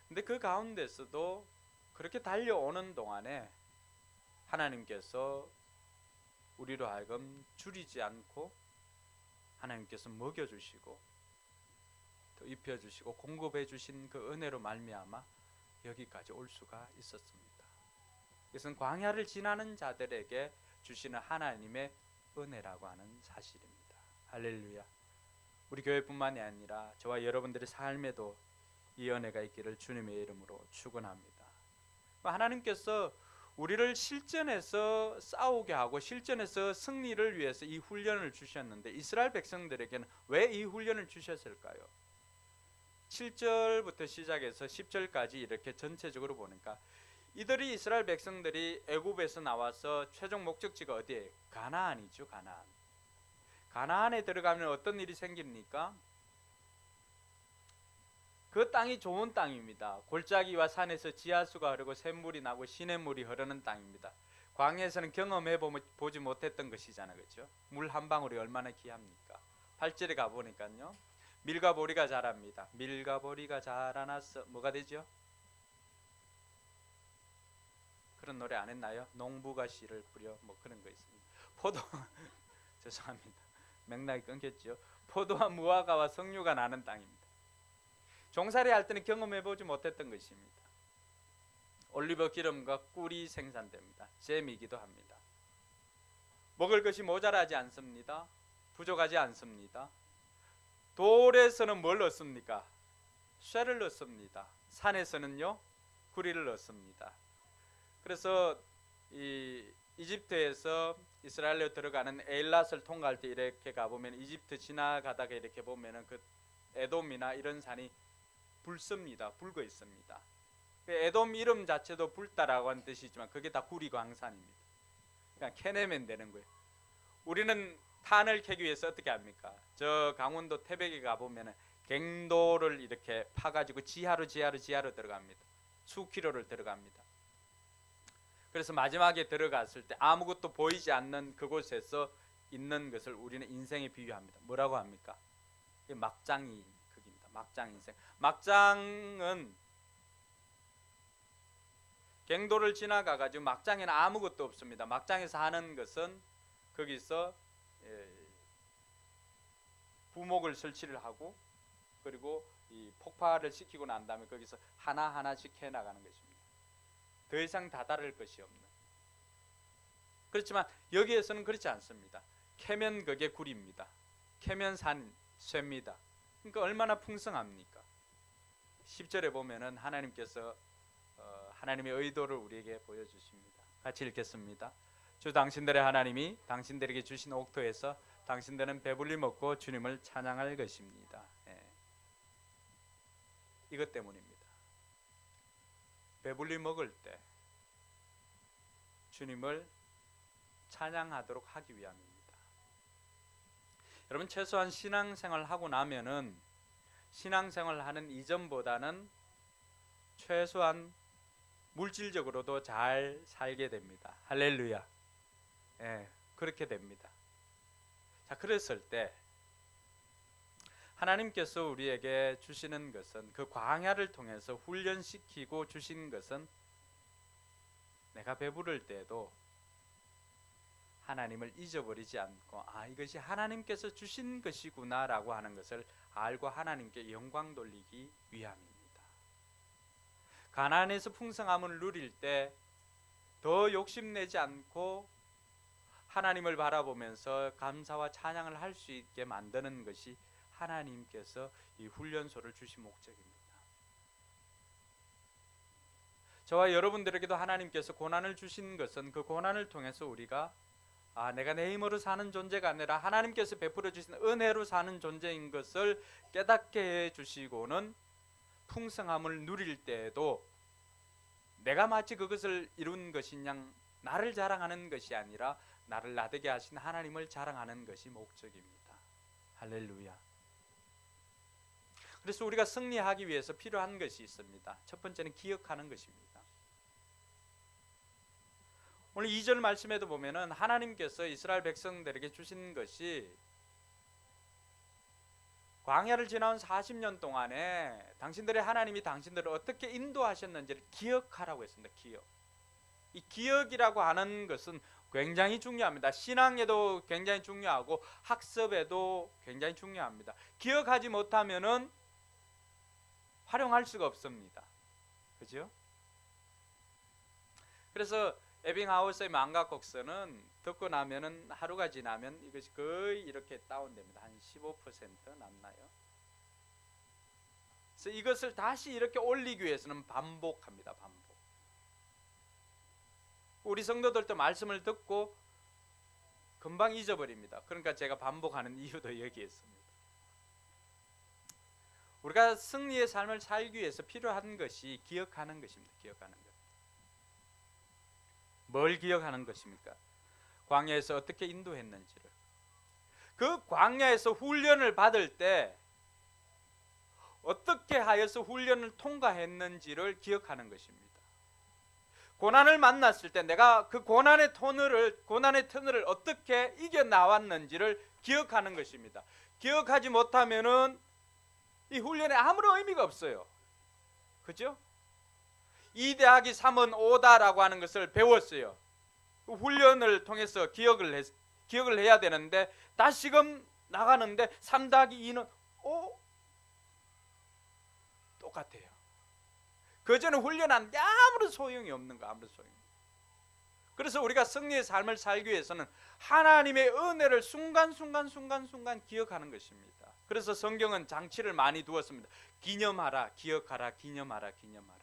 근데 그 가운데서도 그렇게 달려오는 동안에 하나님께서 우리로 하여금 줄이지 않고 하나님께서 먹여주시고 또 입혀주시고 공급해주신 그 은혜로 말미암아 여기까지 올 수가 있었습니다. 이것은 광야를 지나는 자들에게 주시는 하나님의 은혜라고 하는 사실입니다. 할렐루야. 우리 교회뿐만이 아니라 저와 여러분들의 삶에도 이 은혜가 있기를 주님의 이름으로 축원합니다. 하나님께서 우리를 실전에서 싸우게 하고 실전에서 승리를 위해서 이 훈련을 주셨는데, 이스라엘 백성들에게는 왜 이 훈련을 주셨을까요? 7절부터 시작해서 10절까지 이렇게 전체적으로 보니까, 이들이 이스라엘 백성들이 애굽에서 나와서 최종 목적지가 어디예요? 가나안이죠. 가나안. 가나안에 들어가면 어떤 일이 생깁니까? 그 땅이 좋은 땅입니다. 골짜기와 산에서 지하수가 흐르고 샘물이 나고 시냇물이 흐르는 땅입니다. 광야에서는 경험해 보지 못했던 것이잖아요. 그렇죠? 물 한 방울이 얼마나 귀합니까? 8절에 가보니까요, 밀과 보리가 자랍니다. 밀과 보리가 자라나서 뭐가 되죠? 그런 노래 안 했나요? 농부가 씨를 뿌려 뭐 그런 거 있습니다. 포도 죄송합니다. 맥락이 끊겼죠. 포도와 무화과와 석류가 나는 땅입니다. 종살이 할 때는 경험해보지 못했던 것입니다. 올리브 기름과 꿀이 생산됩니다. 잼이기도 합니다. 먹을 것이 모자라지 않습니다. 부족하지 않습니다. 돌에서는 뭘 얻습니까? 쇠를 넣습니다. 산에서는요 구리를 넣습니다. 그래서 이 이집트에서 이스라엘로 들어가는 에일랏을 통과할 때 이렇게 가보면 이집트 지나가다가 이렇게 보면은 그 에돔이나 이런 산이 붉습니다. 붉어 있습니다. 에돔 이름 자체도 붉다라고 하는 뜻이지만 그게 다 구리 광산입니다. 그냥 캐내면 되는 거예요. 우리는 탄을 캐기 위해서 어떻게 합니까? 저 강원도 태백에 가보면 갱도를 이렇게 파가지고 지하로 들어갑니다. 수키로를 들어갑니다. 그래서 마지막에 들어갔을 때 아무것도 보이지 않는 그곳에서 있는 것을 우리는 인생에 비유합니다. 뭐라고 합니까? 막장이 극입니다. 막장 인생. 막장은 갱도를 지나가가지고 막장에는 아무것도 없습니다. 막장에서 하는 것은 거기서 부목을 설치를 하고 그리고 이 폭발을 시키고 난 다음에 거기서 하나하나씩 해나가는 것입니다. 더 이상 다다를 것이 없는. 그렇지만 여기에서는 그렇지 않습니다. 캐면 그게 굴입니다. 캐면 산 쇠입니다. 그러니까 얼마나 풍성합니까? 10절에 보면은 하나님께서 하나님의 의도를 우리에게 보여주십니다. 같이 읽겠습니다. 주 당신들의 하나님이 당신들에게 주신 옥토에서 당신들은 배불리 먹고 주님을 찬양할 것입니다. 이것 때문입니다. 배불리 먹을 때 주님을 찬양하도록 하기 위함입니다. 여러분 최소한 신앙생활 하고 나면은 신앙생활 하는 이전보다는 최소한 물질적으로도 잘 살게 됩니다. 할렐루야. 그렇게 됩니다. 자, 그랬을 때 하나님께서 우리에게 주시는 것은 그 광야를 통해서 훈련시키고 주신 것은 내가 배부를 때에도 하나님을 잊어버리지 않고 이것이 하나님께서 주신 것이구나 라고 하는 것을 알고 하나님께 영광 돌리기 위함입니다. 가나안에서 풍성함을 누릴 때 더 욕심내지 않고 하나님을 바라보면서 감사와 찬양을 할 수 있게 만드는 것이 하나님께서 이 훈련소를 주신 목적입니다. 저와 여러분들에게도 하나님께서 고난을 주신 것은 그 고난을 통해서 우리가 내가 내 힘으로 사는 존재가 아니라 하나님께서 베풀어 주신 은혜로 사는 존재인 것을 깨닫게 해주시고는 풍성함을 누릴 때에도 내가 마치 그것을 이룬 것이냐 나를 자랑하는 것이 아니라 나를 나되게 하신 하나님을 자랑하는 것이 목적입니다. 할렐루야. 그래서 우리가 승리하기 위해서 필요한 것이 있습니다. 첫 번째는 기억하는 것입니다. 오늘 2절 말씀에도 보면은 하나님께서 이스라엘 백성들에게 주신 것이 광야를 지나온 40년 동안에 당신들의 하나님이 당신들을 어떻게 인도하셨는지를 기억하라고 했습니다. 기억. 이 기억이라고 하는 것은 굉장히 중요합니다. 신앙에도 굉장히 중요하고 학습에도 굉장히 중요합니다. 기억하지 못하면은 활용할 수가 없습니다. 그죠? 그래서 에빙하우스의 망각곡선은 듣고 나면은 하루가 지나면 이것이 거의 이렇게 다운됩니다. 한 15% 남나요? 그래서 이것을 다시 이렇게 올리기 위해서는 반복합니다. 반복. 우리 성도들도 말씀을 듣고 금방 잊어버립니다. 그러니까 제가 반복하는 이유도 여기에 있습니다. 우리가 승리의 삶을 살기 위해서 필요한 것이 기억하는 것입니다. 기억하는 것. 뭘 기억하는 것입니까? 광야에서 어떻게 인도했는지를. 그 광야에서 훈련을 받을 때 어떻게 하여서 훈련을 통과했는지를 기억하는 것입니다. 고난을 만났을 때 내가 그 고난의 터널을 어떻게 이겨 나왔는지를 기억하는 것입니다. 기억하지 못하면은 이 훈련에 아무런 의미가 없어요. 그죠? 이 대학이 3은 5다라고 하는 것을 배웠어요. 훈련을 통해서 기억을 해야 되는데 다시금 나가는데 3 더하기 2는 똑같아요. 그전에 훈련하는데 아무런 소용이 없는 거, 아무런 소용이. 그래서 우리가 승리의 삶을 살기 위해서는 하나님의 은혜를 순간순간 기억하는 것입니다. 그래서 성경은 장치를 많이 두었습니다. 기념하라, 기억하라, 기념하라, 기념하라.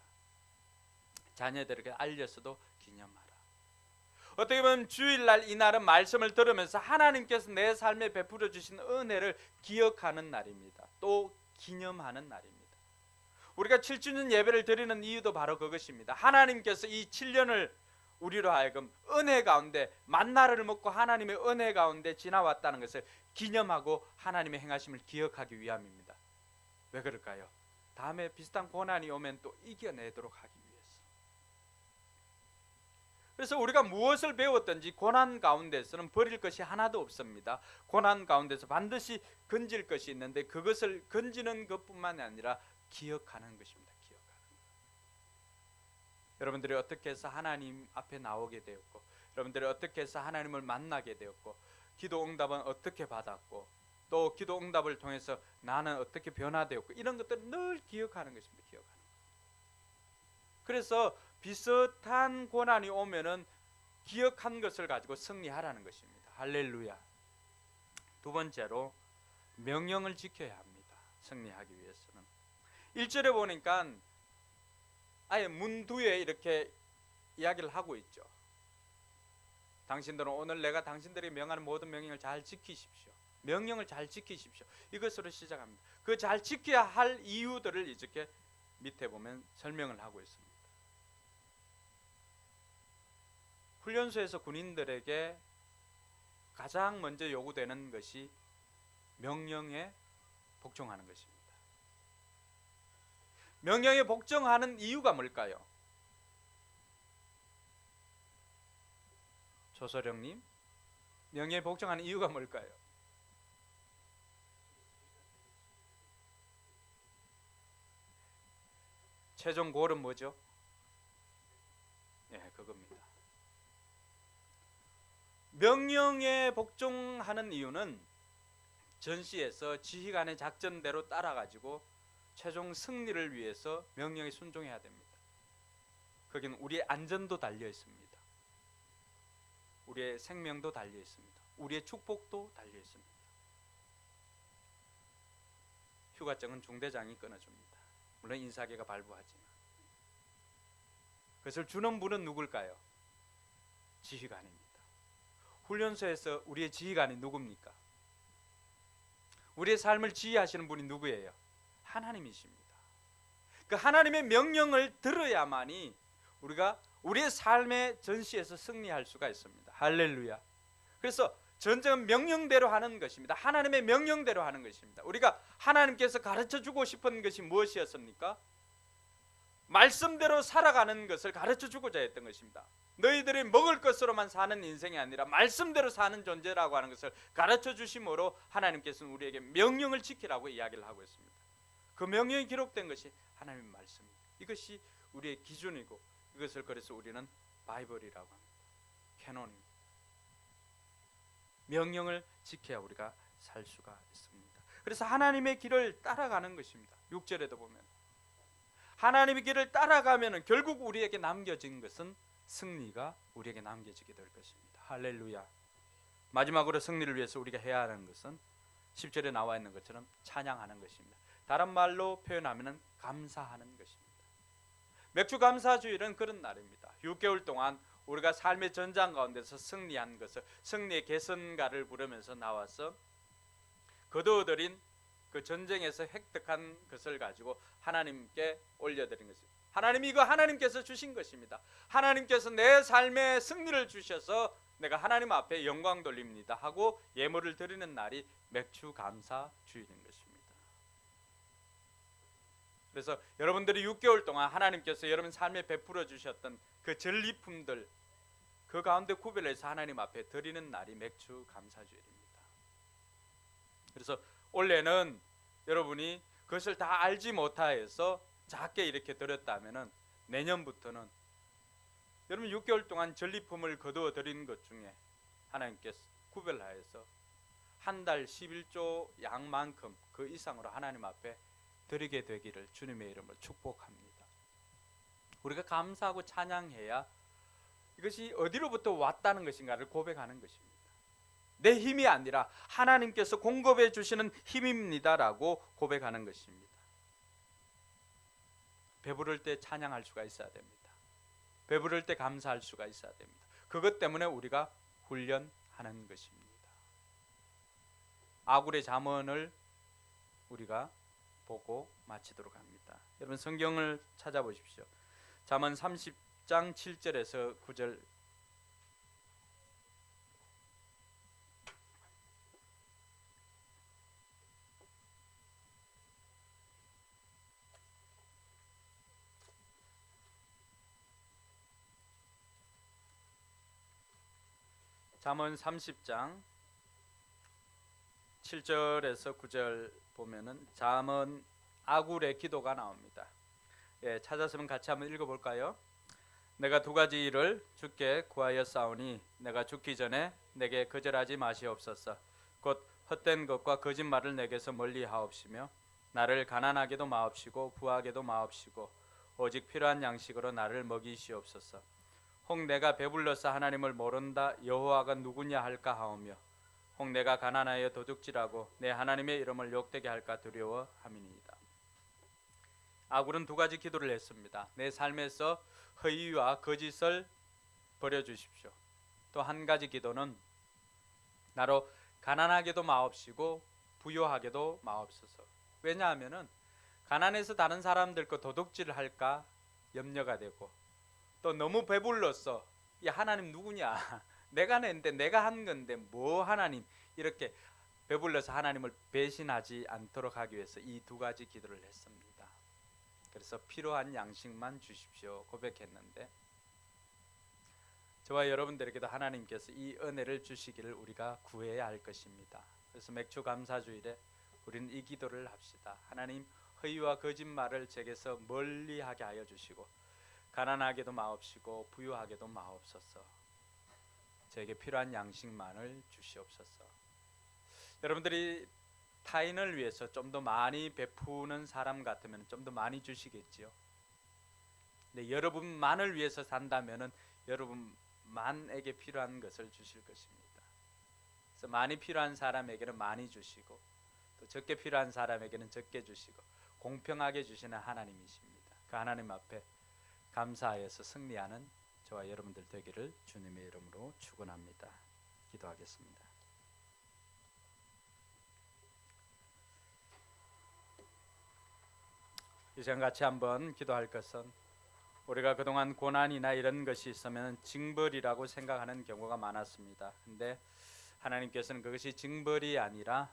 자녀들에게 알려서도 기념하라. 어떻게 보면 주일날 이날은 말씀을 들으면서 하나님께서 내 삶에 베풀어 주신 은혜를 기억하는 날입니다. 또 기념하는 날입니다. 우리가 7주년 예배를 드리는 이유도 바로 그것입니다. 하나님께서 이 7년을 우리로 하여금 은혜 가운데 만나를 먹고 하나님의 은혜 가운데 지나왔다는 것을 기념하고 하나님의 행하심을 기억하기 위함입니다. 왜 그럴까요? 다음에 비슷한 고난이 오면 또 이겨내도록 하기 위해서. 그래서 우리가 무엇을 배웠든지 고난 가운데서는 버릴 것이 하나도 없습니다. 고난 가운데서 반드시 건질 것이 있는데 그것을 건지는 것뿐만 아니라 기억하는 것입니다. 기억하는 것. 여러분들이 어떻게 해서 하나님 앞에 나오게 되었고, 여러분들이 어떻게 해서 하나님을 만나게 되었고, 기도 응답은 어떻게 받았고, 또 기도 응답을 통해서 나는 어떻게 변화되었고, 이런 것들을 늘 기억하는 것입니다. 기억하는 것. 그래서 비슷한 고난이 오면은 기억한 것을 가지고 승리하라는 것입니다. 할렐루야. 두 번째로 명령을 지켜야 합니다. 승리하기 위해서는. 1절에 보니까 아예 문 뒤에 이렇게 이야기를 하고 있죠. 당신들은 오늘 내가 당신들이 명하는 모든 명령을 잘 지키십시오. 명령을 잘 지키십시오. 이것으로 시작합니다. 그 잘 지켜야 할 이유들을 이렇게 밑에 보면 설명을 하고 있습니다. 훈련소에서 군인들에게 가장 먼저 요구되는 것이 명령에 복종하는 것입니다. 명령에 복종하는 이유가 뭘까요? 조소령님, 명령에 복종하는 이유가 뭘까요? 최종 골은 뭐죠? 예, 그겁니다. 명령에 복종하는 이유는 전시에서 지휘관의 작전대로 따라가지고 최종 승리를 위해서 명령에 순종해야 됩니다. 거기는 우리의 안전도 달려 있습니다. 우리의 생명도 달려 있습니다. 우리의 축복도 달려 있습니다. 휴가증은 중대장이 끊어줍니다. 물론 인사계가 발부하지만. 그것을 주는 분은 누굴까요? 지휘관입니다. 훈련소에서 우리의 지휘관이 누굽니까? 우리의 삶을 지휘하시는 분이 누구예요? 하나님이십니다. 그 하나님의 명령을 들어야만이 우리가 우리의 삶의 전시에서 승리할 수가 있습니다. 할렐루야. 그래서 전쟁은 명령대로 하는 것입니다. 하나님의 명령대로 하는 것입니다. 우리가 하나님께서 가르쳐주고 싶은 것이 무엇이었습니까? 말씀대로 살아가는 것을 가르쳐주고자 했던 것입니다. 너희들이 먹을 것으로만 사는 인생이 아니라 말씀대로 사는 존재라고 하는 것을 가르쳐주심으로 하나님께서는 우리에게 명령을 지키라고 이야기를 하고 있습니다. 그 명령이 기록된 것이 하나님의 말씀입니다. 이것이 우리의 기준이고 이것을 그래서 우리는 바이블이라고 합니다. 캐논입니다. 명령을 지켜야 우리가 살 수가 있습니다. 그래서 하나님의 길을 따라가는 것입니다. 6절에도 보면 하나님의 길을 따라가면 결국 우리에게 남겨진 것은 승리가 우리에게 남겨지게 될 것입니다. 할렐루야. 마지막으로 승리를 위해서 우리가 해야 하는 것은 10절에 나와 있는 것처럼 찬양하는 것입니다. 다른 말로 표현하면 감사하는 것입니다. 맥주 감사주일은 그런 날입니다. 6개월 동안 우리가 삶의 전장 가운데서 승리한 것을, 승리의 개선가를 부르면서 나와서 거두어들인 그 전쟁에서 획득한 것을 가지고 하나님께 올려드린 것입니다. 하나님이 이거 하나님께서 주신 것입니다. 하나님께서 내 삶에 승리를 주셔서 내가 하나님 앞에 영광 돌립니다 하고 예물을 드리는 날이 맥주 감사 주일인 것입니다. 그래서 여러분들이 6개월 동안 하나님께서 여러분 삶에 베풀어 주셨던 그 전리품들 그 가운데 구별해서 하나님 앞에 드리는 날이 맥주 감사 주일입니다. 그래서 올해는 여러분이 그것을 다 알지 못하여서 작게 이렇게 드렸다면은 내년부터는 여러분 6개월 동안 전리품을 거두어 드리는 것 중에 하나님께서 구별하여서 한 달 11조 양만큼 그 이상으로 하나님 앞에 드리게 되기를 주님의 이름으로 축복합니다. 우리가 감사하고 찬양해야 이것이 어디로부터 왔다는 것인가를 고백하는 것입니다. 내 힘이 아니라 하나님께서 공급해 주시는 힘입니다라고 고백하는 것입니다. 배부를 때 찬양할 수가 있어야 됩니다. 배부를 때 감사할 수가 있어야 됩니다. 그것 때문에 우리가 훈련하는 것입니다. 아굴의 잠언을 우리가 보고 마치도록 합니다. 여러분 성경을 찾아보십시오. 잠언 30장 7절에서 9절. 잠언 30장 7절에서 9절 보면은 잠언 아굴의 기도가 나옵니다. 예, 찾았으면 같이 한번 읽어볼까요? 내가 두 가지 일을 주께 구하였사오니 내가 죽기 전에 내게 거절하지 마시옵소서. 곧 헛된 것과 거짓말을 내게서 멀리하옵시며 나를 가난하게도 마옵시고 부하게도 마옵시고 오직 필요한 양식으로 나를 먹이시옵소서. 혹 내가 배불러서 하나님을 모른다 여호와가 누구냐 할까 하오며 혹 내가 가난하여 도둑질하고 내 하나님의 이름을 욕되게 할까 두려워함이니이다. 아굴은 두 가지 기도를 했습니다. 내 삶에서 허위와 거짓을 버려주십시오. 또 한 가지 기도는 나로 가난하게도 마옵시고 부유하게도 마옵소서. 왜냐하면은 가난해서 다른 사람들과 도둑질을 할까 염려가 되고 또 너무 배불러서 이 하나님 누구냐 내가 냈는데 내가 한 건데 뭐 하나님 이렇게 배불러서 하나님을 배신하지 않도록 하기 위해서 이 두 가지 기도를 했습니다. 그래서 필요한 양식만 주십시오 고백했는데 저와 여러분들에게도 하나님께서 이 은혜를 주시기를 우리가 구해야 할 것입니다. 그래서 맥주 감사주일에 우리는 이 기도를 합시다. 하나님 허위와 거짓말을 제게서 멀리하게 하여 주시고 가난하게도 마옵시고 부유하게도 마옵소서. 저에게 필요한 양식만을 주시옵소서. 여러분들이 타인을 위해서 좀 더 많이 베푸는 사람 같으면 좀 더 많이 주시겠지요. 근데 여러분만을 위해서 산다면은 여러분만에게 필요한 것을 주실 것입니다. 그래서 많이 필요한 사람에게는 많이 주시고 또 적게 필요한 사람에게는 적게 주시고 공평하게 주시는 하나님이십니다. 그 하나님 앞에 감사하여서 승리하는 저와 여러분들 되기를 주님의 이름으로 축원합니다. 기도하겠습니다. 이 시간 같이 한번 기도할 것은 우리가 그동안 고난이나 이런 것이 있으면 징벌이라고 생각하는 경우가 많았습니다. 근데 하나님께서는 그것이 징벌이 아니라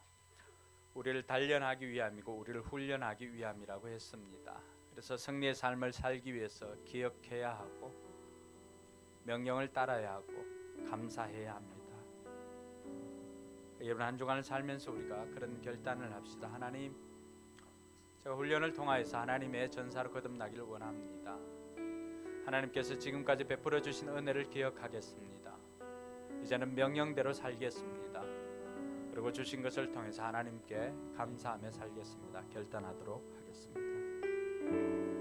우리를 단련하기 위함이고 우리를 훈련하기 위함이라고 했습니다. 그래서 승리의 삶을 살기 위해서 기억해야 하고 명령을 따라야 하고 감사해야 합니다. 여러분 한 주간을 살면서 우리가 그런 결단을 합시다. 하나님, 제가 훈련을 통하여서 하나님의 전사로 거듭나기를 원합니다. 하나님께서 지금까지 베풀어 주신 은혜를 기억하겠습니다. 이제는 명령대로 살겠습니다. 그리고 주신 것을 통해서 하나님께 감사하며 살겠습니다. 결단하도록 하겠습니다.